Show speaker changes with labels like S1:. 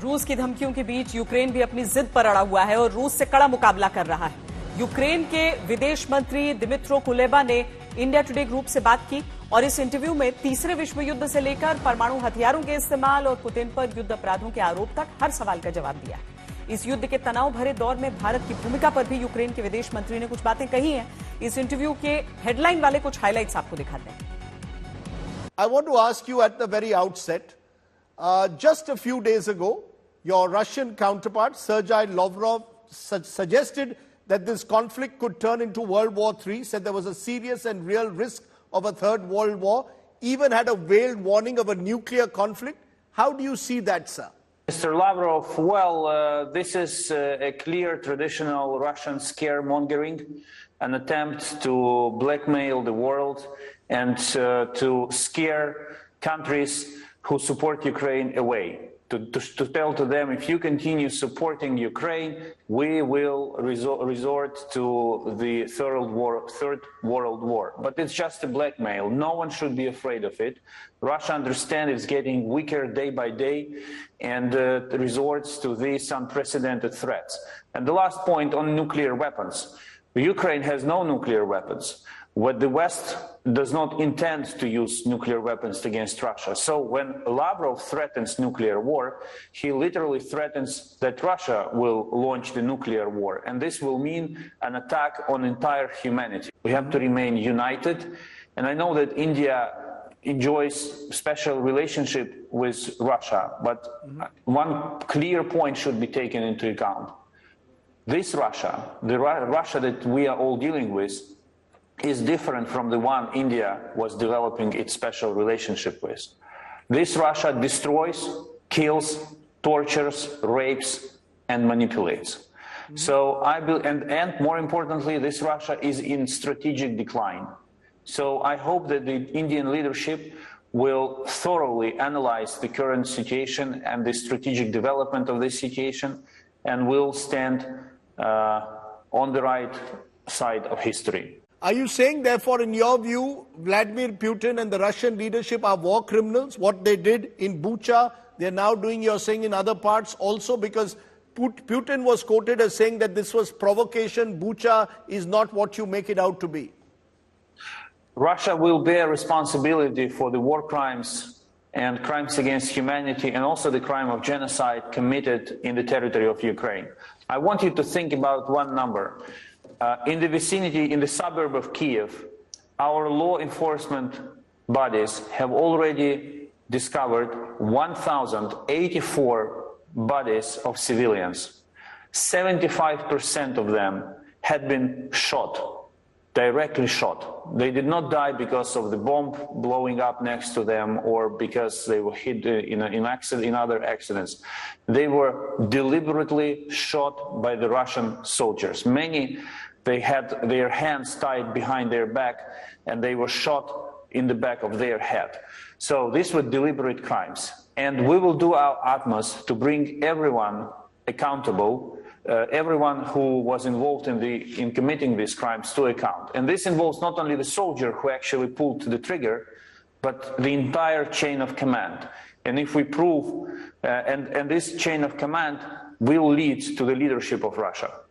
S1: रूस की धमकियों के बीच यूक्रेन भी अपनी जिद पर अड़ा हुआ है और रूस से कड़ा मुकाबला कर रहा है। यूक्रेन के विदेश मंत्री दिमित्रो कुलेबा ने इंडिया टुडे ग्रुप से बात की और इस इंटरव्यू में तीसरे विश्व युद्ध से लेकर परमाणु हथियारों के इस्तेमाल और पुतिन पर युद्ध अपराधों के आरोप तक हर सवाल का जवाब दिया। इस युद्ध के तनाव भरे दौर में भारत की भूमिका पर भी यूक्रेन के विदेश मंत्री ने कुछ बातें कही हैं। इस इंटरव्यू के हेडलाइन वाले कुछ हाइलाइट्स आपको दिखाते हैं।
S2: I want to ask you at the very outset, just a few days ago, your Russian counterpart, Sergei Lavrov, suggested that this conflict could turn into World War III, said there was a serious and real risk of a third world war, even had a veiled warning of a nuclear conflict. How do you see that, sir?
S3: Mr. Lavrov, well, this is a clear traditional Russian scaremongering, an attempt to blackmail the world and to scare countries who support Ukraine away, to tell to them, if you continue supporting Ukraine, we will resort to the third world war. But it's just a blackmail. No one should be afraid of it. Russia understands it's getting weaker day by day and resorts to these unprecedented threats. And the last point on nuclear weapons. Ukraine has no nuclear weapons. What the West does not intend to use nuclear weapons against Russia. So when Lavrov threatens nuclear war, he literally threatens that Russia will launch the nuclear war. And this will mean an attack on entire humanity. We have to remain united. And I know that India enjoys special relationship with Russia, but one clear point should be taken into account. This Russia, the Russia that we are all dealing with, is different from the one India was developing its special relationship with. This Russia destroys, kills, tortures, rapes, and manipulates. So and more importantly, this Russia is in strategic decline. So I hope that the Indian leadership will thoroughly analyze the current situation and the strategic development of this situation and will stand on the right side of history.
S2: Are you saying, therefore, in your view, Vladimir Putin and the Russian leadership are war criminals? What they did in Bucha, they're now doing, you're saying, in other parts also? Because Putin was quoted as saying that this was provocation. Bucha is not what you make it out to be.
S3: Russia will bear responsibility for the war crimes and crimes against humanity and also the crime of genocide committed in the territory of Ukraine. I want you to think about one number. In the vicinity, in the suburb of Kiev, our law enforcement bodies have already discovered 1,084 bodies of civilians. 75% of them had been shot, directly shot. They did not die because of the bomb blowing up next to them or because they were hit in other accidents. They were deliberately shot by the Russian soldiers. Many, they had their hands tied behind their back and they were shot in the back of their head. So these were deliberate crimes. And we will do our utmost to bring everyone accountable, everyone who was involved in committing these crimes to account. And this involves not only the soldier who actually pulled the trigger, but the entire chain of command. And if we prove, and this chain of command will lead to the leadership of Russia.